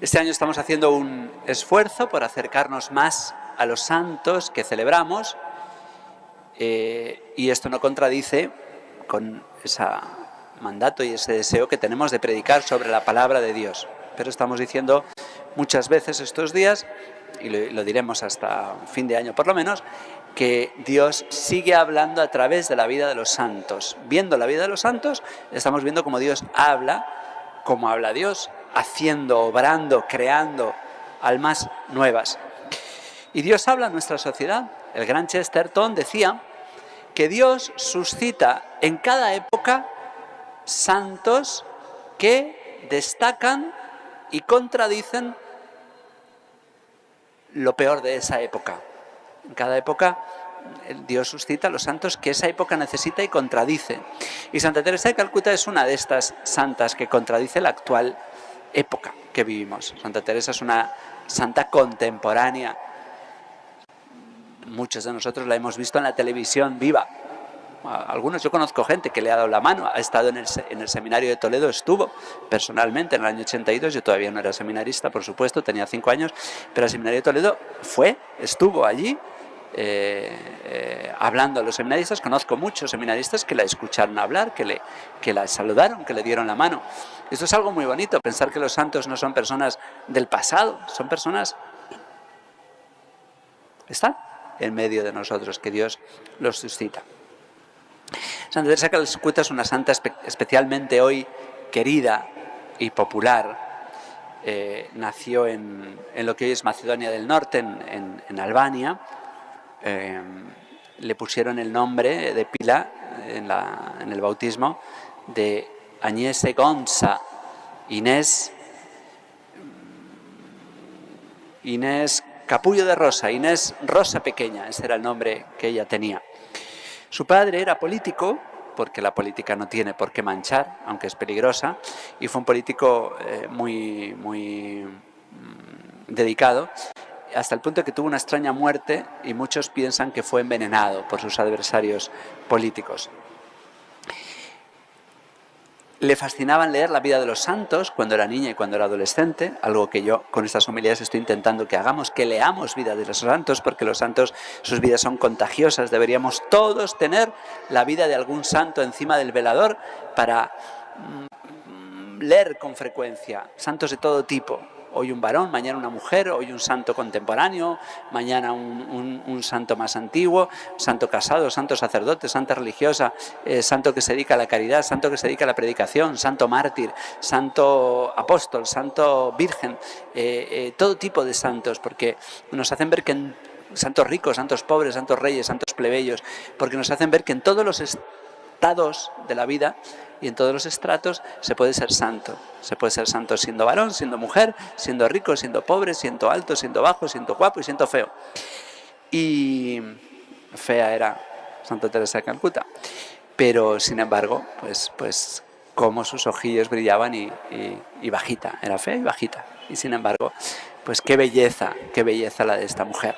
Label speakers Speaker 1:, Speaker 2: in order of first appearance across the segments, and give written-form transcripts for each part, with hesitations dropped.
Speaker 1: Este año estamos haciendo un esfuerzo por acercarnos más a los santos que celebramos y esto no contradice con ese mandato y ese deseo que tenemos de predicar sobre la palabra de Dios. Pero estamos diciendo muchas veces estos días, y lo diremos hasta fin de año por lo menos, que Dios sigue hablando a través de la vida de los santos. Viendo la vida de los santos, estamos viendo cómo Dios habla, cómo habla Dios, haciendo, obrando, creando almas nuevas. Y Dios habla en nuestra sociedad. El gran Chesterton decía que Dios suscita en cada época santos que destacan y contradicen lo peor de esa época. En cada época Dios suscita a los santos que esa época necesita y contradice. Y Santa Teresa de Calcuta es una de estas santas que contradice la actual época que vivimos. Santa Teresa es una santa contemporánea. Muchos de nosotros la hemos visto en la televisión viva. Algunos, yo conozco gente que le ha dado la mano, ha estado en el seminario de Toledo, estuvo personalmente en el año 82, yo todavía no era seminarista, por supuesto, tenía 5 años, pero el seminario de Toledo estuvo allí hablando a los seminaristas. Conozco muchos seminaristas que la escucharon hablar, que la saludaron, que le dieron la mano. Esto es algo muy bonito, pensar que los santos no son personas del pasado, son personas que están en medio de nosotros, que Dios los suscita. Santa Teresa de Calcuta es una santa especialmente hoy querida y popular. Nació en lo que hoy es Macedonia del Norte, en Albania. Le pusieron el nombre de pila en el bautismo de Agnese Gonza, Inés Capullo de Rosa, Inés Rosa Pequeña, ese era el nombre que ella tenía. Su padre era político, porque la política no tiene por qué manchar, aunque es peligrosa, y fue un político muy dedicado, hasta el punto de que tuvo una extraña muerte y muchos piensan que fue envenenado por sus adversarios políticos. Le fascinaban leer la vida de los santos cuando era niña y cuando era adolescente, algo que yo con estas homilías estoy intentando que hagamos, que leamos vida de los santos, porque los santos, sus vidas son contagiosas. Deberíamos todos tener la vida de algún santo encima del velador para leer con frecuencia, santos de todo tipo. Hoy un varón, mañana una mujer, hoy un santo contemporáneo, mañana un santo más antiguo, santo casado, santo sacerdote, santa religiosa, santo que se dedica a la caridad, santo que se dedica a la predicación, santo mártir, santo apóstol, santo virgen, todo tipo de santos, porque nos hacen ver que santos ricos, santos pobres, santos reyes, santos plebeyos, porque nos hacen ver que en todos los estados de la vida y en todos los estratos se puede ser santo. Se puede ser santo siendo varón, siendo mujer, siendo rico, siendo pobre, siendo alto, siendo bajo, siendo guapo y siendo feo. Y fea era Santa Teresa de Calcuta. Pero, sin embargo, pues como sus ojillos brillaban y bajita. Era fea y bajita. Y, sin embargo, pues qué belleza la de esta mujer.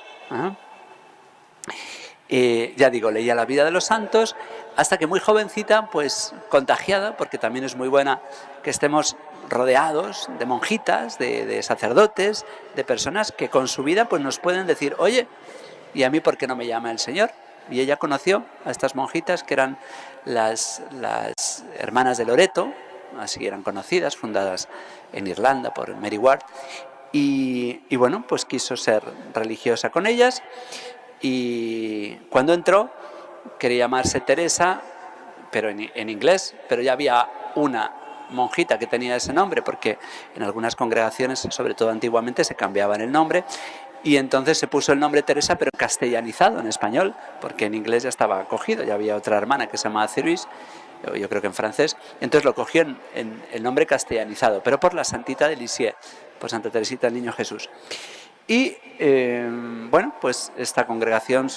Speaker 1: Ya digo, leía la vida de los santos hasta que muy jovencita, pues contagiada, porque también es muy buena que estemos rodeados de monjitas, de sacerdotes, de personas que con su vida pues nos pueden decir, oye, ¿y a mí por qué no me llama el Señor? Y ella conoció a estas monjitas que eran las hermanas de Loreto, así eran conocidas, fundadas en Irlanda por Mary Ward, y bueno, pues quiso ser religiosa con ellas. Y cuando entró quería llamarse Teresa, pero en inglés, pero ya había una monjita que tenía ese nombre, porque en algunas congregaciones, sobre todo antiguamente, se cambiaban el nombre, y entonces se puso el nombre Teresa, pero castellanizado en español, porque en inglés ya estaba cogido, ya había otra hermana que se llamaba Ceruis, yo creo que en francés, entonces lo cogió en el nombre castellanizado, pero por la Santita de Lisieux, por Santa Teresita del Niño Jesús. Y bueno, pues esta congregación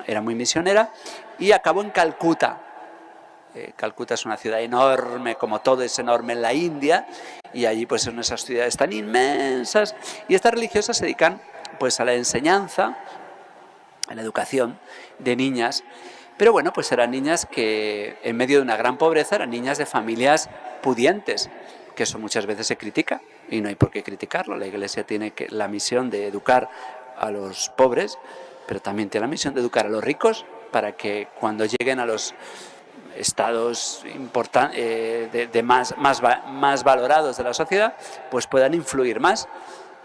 Speaker 1: era muy misionera y acabó en Calcuta. Calcuta es una ciudad enorme, como todo es enorme en la India, y allí pues son esas ciudades tan inmensas, y estas religiosas se dedican pues a la enseñanza, a la educación de niñas, pero bueno, pues eran niñas que en medio de una gran pobreza eran niñas de familias pudientes, que eso muchas veces se critica y no hay por qué criticarlo. La Iglesia tiene la misión de educar a los pobres, pero también tiene la misión de educar a los ricos para que cuando lleguen a los estados más valorados de la sociedad, pues puedan influir más.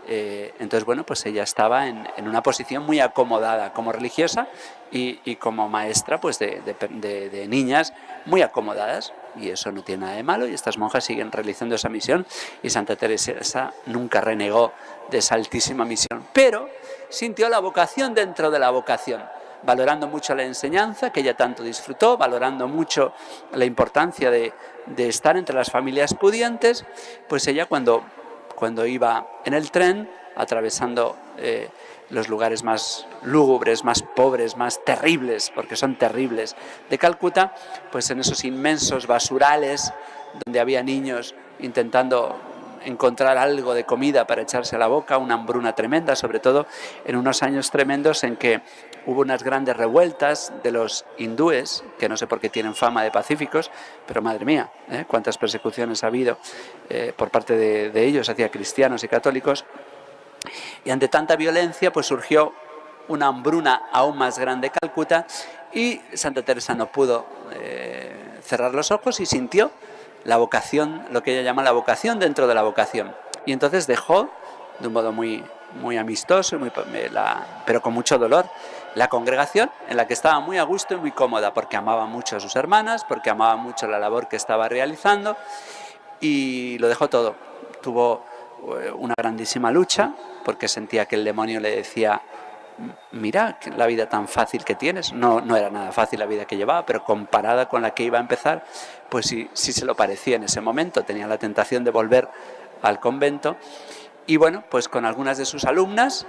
Speaker 1: Entonces, bueno, pues ella estaba en una posición muy acomodada como religiosa y como maestra pues de niñas muy acomodadas, y eso no tiene nada de malo, y estas monjas siguen realizando esa misión, y Santa Teresa nunca renegó de esa altísima misión, pero sintió la vocación dentro de la vocación, valorando mucho la enseñanza que ella tanto disfrutó, valorando mucho la importancia de estar entre las familias pudientes. Pues ella cuando iba en el tren, atravesando los lugares más lúgubres, más pobres, más terribles, porque son terribles, de Calcuta, pues en esos inmensos basurales donde había niños intentando encontrar algo de comida para echarse a la boca, una hambruna tremenda, sobre todo en unos años tremendos en que hubo unas grandes revueltas de los hindúes, que no sé por qué tienen fama de pacíficos, pero madre mía, cuántas persecuciones ha habido por parte de ellos hacia cristianos y católicos. Y ante tanta violencia pues surgió una hambruna aún más grande en Calcuta, y Santa Teresa no pudo cerrar los ojos y sintió la vocación, lo que ella llama la vocación dentro de la vocación. Y entonces dejó, de un modo muy amistoso, pero con mucho dolor, la congregación en la que estaba muy a gusto y muy cómoda, porque amaba mucho a sus hermanas, porque amaba mucho la labor que estaba realizando, y lo dejó todo. Tuvo una grandísima lucha, porque sentía que el demonio le decía: mira la vida tan fácil que tienes. No era nada fácil la vida que llevaba, pero comparada con la que iba a empezar, pues sí se lo parecía en ese momento. Tenía la tentación de volver al convento, y bueno, pues con algunas de sus alumnas,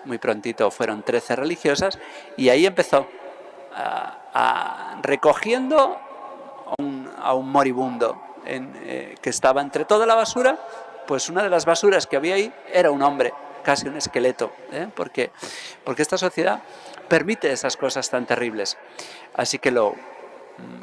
Speaker 1: muy prontito fueron 13 religiosas, y ahí empezó recogiendo a un moribundo que estaba entre toda la basura. Pues una de las basuras que había ahí era un hombre, casi un esqueleto, porque esta sociedad permite esas cosas tan terribles. Así que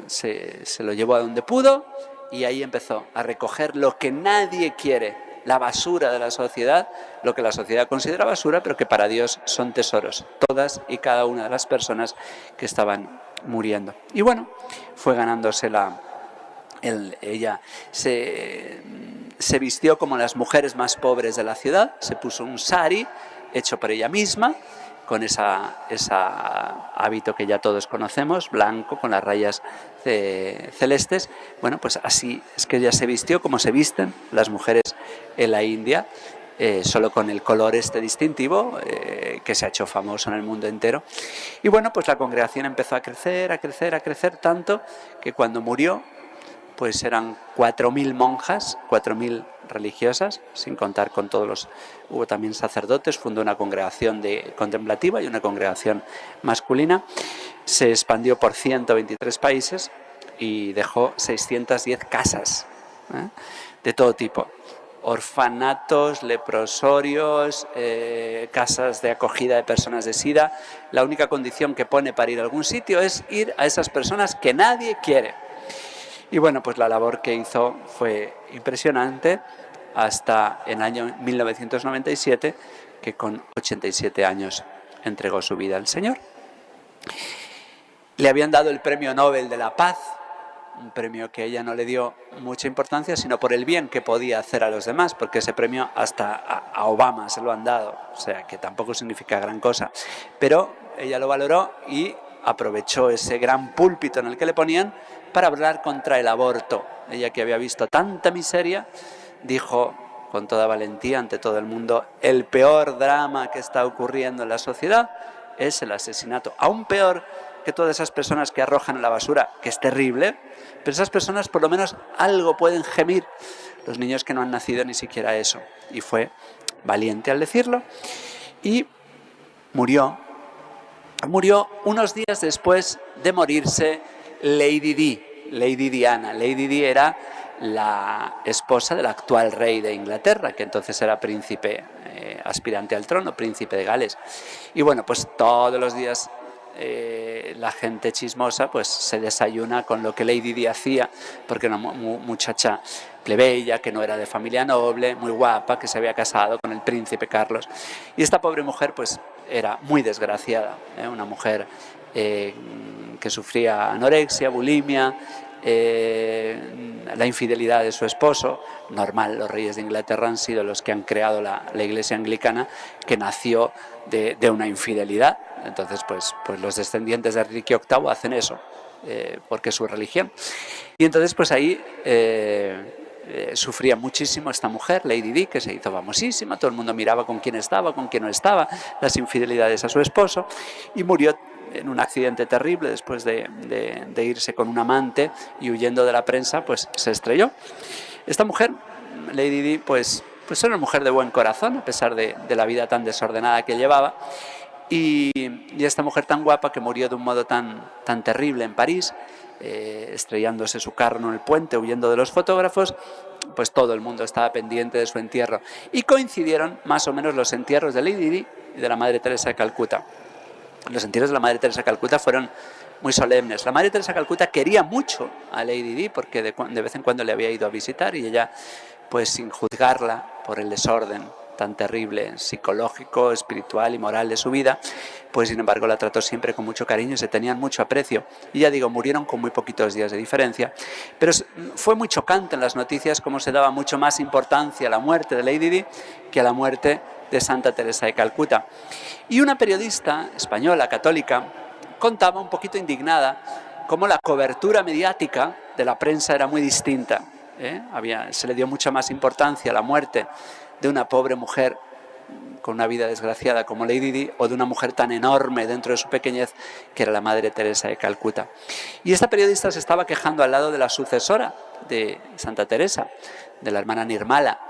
Speaker 1: se lo llevó a donde pudo, y ahí empezó a recoger lo que nadie quiere, la basura de la sociedad, lo que la sociedad considera basura, pero que para Dios son tesoros, todas y cada una de las personas que estaban muriendo. Y bueno, fue ganándose ella se vistió como las mujeres más pobres de la ciudad, se puso un sari hecho por ella misma, con ese hábito que ya todos conocemos, blanco, con las rayas celestes. Bueno, pues así es que ella se vistió como se visten las mujeres en la India, solo con el color distintivo, que se ha hecho famoso en el mundo entero. Y bueno, pues la congregación empezó a crecer, tanto que cuando murió, pues eran 4.000 monjas, 4.000 religiosas, sin contar con hubo también sacerdotes. Fundó una congregación contemplativa y una congregación masculina. Se expandió por 123 países y dejó 610 casas, de todo tipo. Orfanatos, leprosorios, casas de acogida de personas de SIDA. La única condición que pone para ir a algún sitio es ir a esas personas que nadie quiere. Y bueno, pues la labor que hizo fue impresionante hasta el año 1997, que con 87 años entregó su vida al Señor. Le habían dado el Premio Nobel de la Paz, un premio que ella no le dio mucha importancia, sino por el bien que podía hacer a los demás, porque ese premio hasta a Obama se lo han dado, o sea que tampoco significa gran cosa. Pero ella lo valoró y aprovechó ese gran púlpito en el que le ponían para hablar contra el aborto. Ella, que había visto tanta miseria, dijo con toda valentía ante todo el mundo: el peor drama que está ocurriendo en la sociedad es el asesinato. Aún peor que todas esas personas que arrojan a la basura, que es terrible, pero esas personas por lo menos algo pueden gemir. Los niños que no han nacido ni siquiera eso. Y fue valiente al decirlo, y murió unos días después de morirse Lady Diana. Lady Di era la esposa del actual rey de Inglaterra, que entonces era príncipe, aspirante al trono, príncipe de Gales. Y bueno, pues todos los días la gente chismosa pues se desayuna con lo que Lady Di hacía, porque era una muchacha plebeya, que no era de familia noble, muy guapa, que se había casado con el príncipe Carlos. Y esta pobre mujer pues era muy desgraciada, una mujer que sufría anorexia, bulimia, la infidelidad de su esposo. Normal, los reyes de Inglaterra han sido los que han creado la iglesia anglicana, que nació de una infidelidad. Entonces pues los descendientes de Enrique VIII hacen eso, porque es su religión. Y entonces pues ahí sufría muchísimo esta mujer, Lady Di, que se hizo famosísima, todo el mundo miraba con quién estaba, con quién no estaba, las infidelidades a su esposo, y murió en un accidente terrible después de irse con un amante, y huyendo de la prensa pues se estrelló. Esta mujer, Lady Di, pues era una mujer de buen corazón, a pesar de la vida tan desordenada que llevaba, y esta mujer tan guapa, que murió de un modo tan terrible en París, estrellándose su carro en el puente, huyendo de los fotógrafos, pues todo el mundo estaba pendiente de su entierro. Y coincidieron más o menos los entierros de Lady Di y de la Madre Teresa de Calcuta. Los entierros de la Madre Teresa de Calcuta fueron muy solemnes. La Madre Teresa de Calcuta quería mucho a Lady Di, porque de vez en cuando le había ido a visitar, y ella, pues sin juzgarla por el desorden tan terrible, psicológico, espiritual y moral de su vida, pues sin embargo la trató siempre con mucho cariño y se tenían mucho aprecio. Y ya digo, murieron con muy poquitos días de diferencia, pero fue muy chocante en las noticias cómo se daba mucho más importancia a la muerte de Lady Di que a la muerte de Santa Teresa de Calcuta. Y una periodista española, católica, contaba un poquito indignada cómo la cobertura mediática de la prensa era muy distinta. Se le dio mucha más importancia a la muerte de una pobre mujer con una vida desgraciada como Lady Di, o de una mujer tan enorme dentro de su pequeñez que era la Madre Teresa de Calcuta. Y esta periodista se estaba quejando al lado de la sucesora de Santa Teresa, de la hermana Nirmala.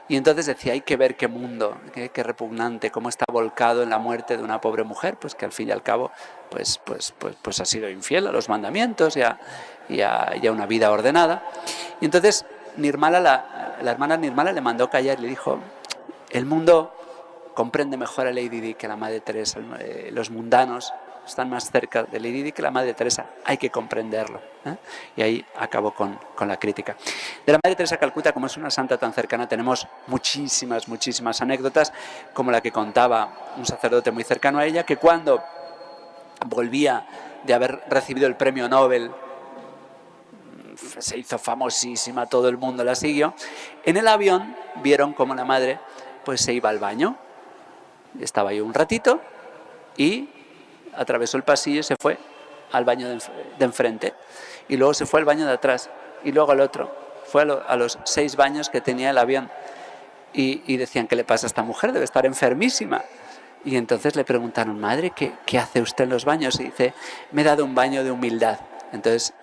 Speaker 1: Y entonces decía, hay que ver qué mundo, qué repugnante, cómo está volcado en la muerte de una pobre mujer, pues que al fin y al cabo pues ha sido infiel a los mandamientos y a una vida ordenada. Y entonces Nirmala, la hermana Nirmala, le mandó callar y le dijo, el mundo comprende mejor a Lady Di que la Madre Teresa, los mundanos están más cerca de Lady Di que la Madre Teresa, hay que comprenderlo. Y ahí acabó con la crítica. De la Madre Teresa de Calcuta, como es una santa tan cercana, tenemos muchísimas anécdotas, como la que contaba un sacerdote muy cercano a ella, que cuando volvía de haber recibido el premio Nobel, se hizo famosísima, todo el mundo la siguió, en el avión vieron cómo la madre pues se iba al baño, estaba ahí un ratito y atravesó el pasillo y se fue al baño de enfrente, y luego se fue al baño de atrás y luego al otro, fue a los 6 baños que tenía el avión, y decían, ¿qué le pasa a esta mujer? Debe estar enfermísima. Y entonces le preguntaron, madre, ¿qué hace usted en los baños? Y dice, me he dado un baño de humildad. Entonces,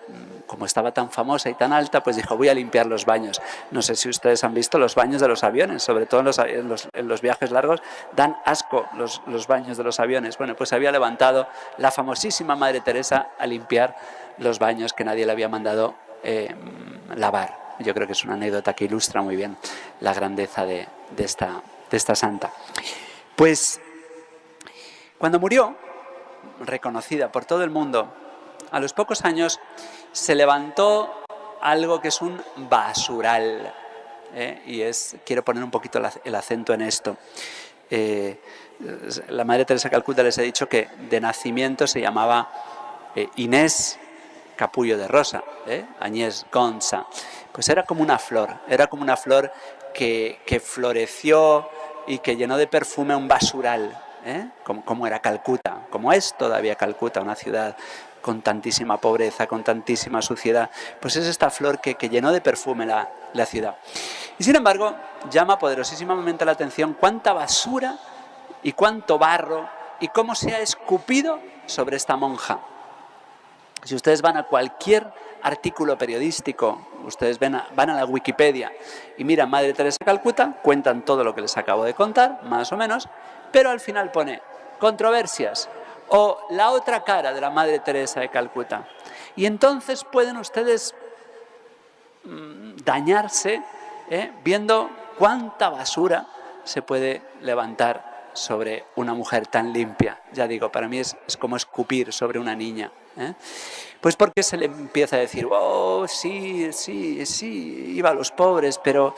Speaker 1: como estaba tan famosa y tan alta, pues dijo, voy a limpiar los baños. No sé si ustedes han visto los baños de los aviones, sobre todo en los viajes largos, dan asco los baños de los aviones. Bueno, pues había levantado la famosísima Madre Teresa a limpiar los baños que nadie le había mandado lavar. Yo creo que es una anécdota que ilustra muy bien la grandeza de esta santa. Pues cuando murió, reconocida por todo el mundo, a los pocos años se levantó algo que es un basural, quiero poner un poquito el acento en esto. La Madre Teresa de Calcuta, les he dicho que de nacimiento se llamaba Inés Capullo de Rosa, Agnès Gonza. Pues era como una flor que floreció y que llenó de perfume un basural, como era Calcuta, como es todavía Calcuta, una ciudad con tantísima pobreza, con tantísima suciedad. Pues es esta flor que llenó de perfume la ciudad. Y sin embargo, llama poderosísimamente la atención cuánta basura y cuánto barro y cómo se ha escupido sobre esta monja. Si ustedes van a cualquier artículo periodístico, ustedes van a la Wikipedia y miran Madre Teresa de Calcuta, cuentan todo lo que les acabo de contar, más o menos, pero al final pone controversias o la otra cara de la Madre Teresa de Calcuta. Y entonces pueden ustedes dañarse viendo cuánta basura se puede levantar sobre una mujer tan limpia. Ya digo, para mí es como escupir sobre una niña. Pues porque se le empieza a decir, oh, sí, iba a los pobres, pero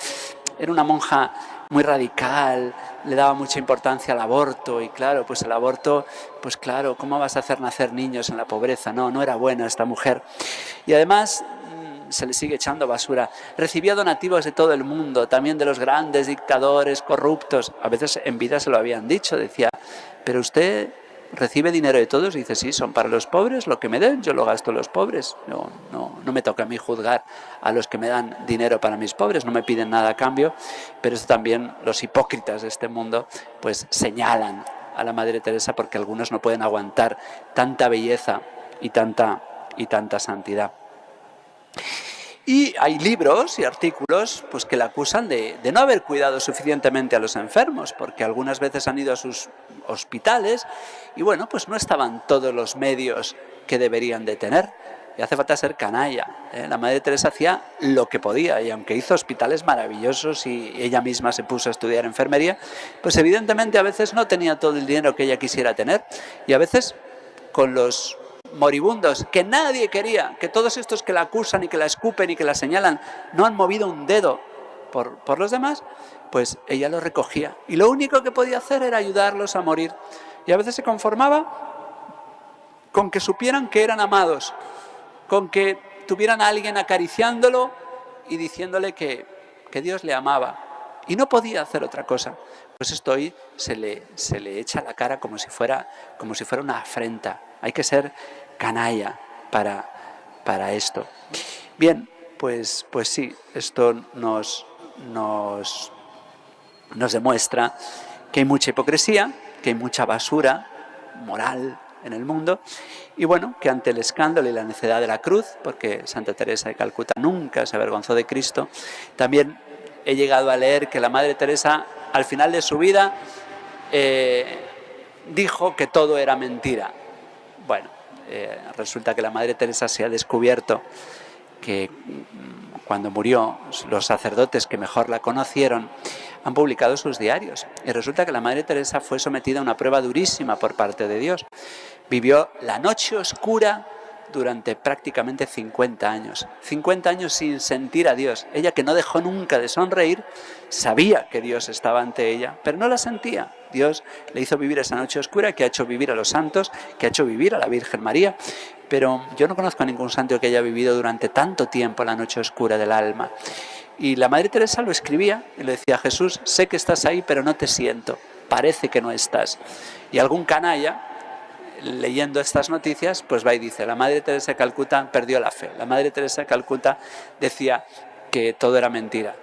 Speaker 1: era una monja muy radical, le daba mucha importancia al aborto, y claro, pues el aborto, pues claro, ¿cómo vas a hacer nacer niños en la pobreza? No era buena esta mujer. Y además se le sigue echando basura. Recibía donativos de todo el mundo, también de los grandes dictadores corruptos. A veces en vida se lo habían dicho, decía, pero usted recibe dinero de todos, y dice, sí, son para los pobres, lo que me den yo lo gasto en los pobres, no me toca a mí juzgar a los que me dan dinero para mis pobres, no me piden nada a cambio, pero eso también los hipócritas de este mundo pues señalan a la Madre Teresa, porque algunos no pueden aguantar tanta belleza y tanta santidad. Y hay libros y artículos pues, que la acusan de no haber cuidado suficientemente a los enfermos, porque algunas veces han ido a sus hospitales y bueno, pues no estaban todos los medios que deberían de tener. Y hace falta ser canalla. La Madre Teresa hacía lo que podía, y aunque hizo hospitales maravillosos y ella misma se puso a estudiar enfermería, pues evidentemente a veces no tenía todo el dinero que ella quisiera tener, y a veces con los moribundos que nadie quería, que todos estos que la acusan y que la escupen y que la señalan no han movido un dedo por los demás, pues ella los recogía y lo único que podía hacer era ayudarlos a morir, y a veces se conformaba con que supieran que eran amados, con que tuvieran a alguien acariciándolo y diciéndole que Dios le amaba, y no podía hacer otra cosa. Pues esto hoy se le echa a la cara como si fuera una afrenta. Hay que ser canalla para esto. Bien, pues sí, esto nos demuestra que hay mucha hipocresía, que hay mucha basura moral en el mundo, y bueno, que ante el escándalo y la necedad de la cruz, porque Santa Teresa de Calcuta nunca se avergonzó de Cristo, también he llegado a leer que la Madre Teresa al final de su vida dijo que todo era mentira. Bueno, resulta que la Madre Teresa se ha descubierto que cuando murió, los sacerdotes que mejor la conocieron han publicado sus diarios, y resulta que la Madre Teresa fue sometida a una prueba durísima por parte de Dios. Vivió la noche oscura durante prácticamente 50 años. 50 años sin sentir a Dios. Ella, que no dejó nunca de sonreír, sabía que Dios estaba ante ella, pero no la sentía. Dios le hizo vivir esa noche oscura, que ha hecho vivir a los santos, que ha hecho vivir a la Virgen María. Pero yo no conozco a ningún santo que haya vivido durante tanto tiempo la noche oscura del alma. Y la Madre Teresa lo escribía y le decía a Jesús, sé que estás ahí, pero no te siento, parece que no estás. Y algún canalla, leyendo estas noticias, pues va y dice, la Madre Teresa de Calcuta perdió la fe. La Madre Teresa de Calcuta decía que todo era mentira.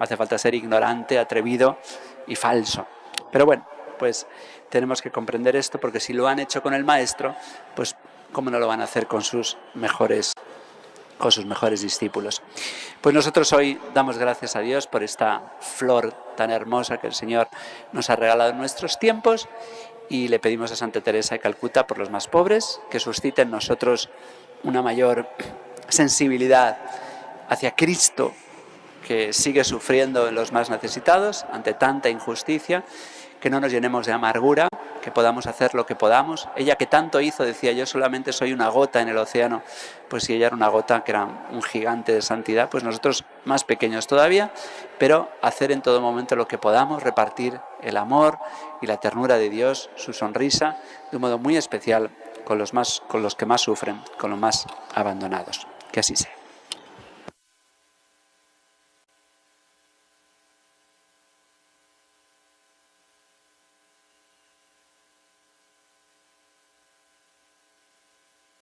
Speaker 1: Hace falta ser ignorante, atrevido y falso. Pero bueno, pues tenemos que comprender esto, porque si lo han hecho con el Maestro, pues cómo no lo van a hacer con sus mejores discípulos. Pues nosotros hoy damos gracias a Dios por esta flor tan hermosa que el Señor nos ha regalado en nuestros tiempos, y le pedimos a Santa Teresa de Calcuta por los más pobres, que suscite en nosotros una mayor sensibilidad hacia Cristo, que sigue sufriendo en los más necesitados ante tanta injusticia, que no nos llenemos de amargura, que podamos hacer lo que podamos. Ella, que tanto hizo, decía, yo solamente soy una gota en el océano. Pues si ella era una gota, que era un gigante de santidad, pues nosotros más pequeños todavía, pero hacer en todo momento lo que podamos, repartir el amor y la ternura de Dios, su sonrisa, de un modo muy especial con los que más sufren, con los más abandonados. Que así sea.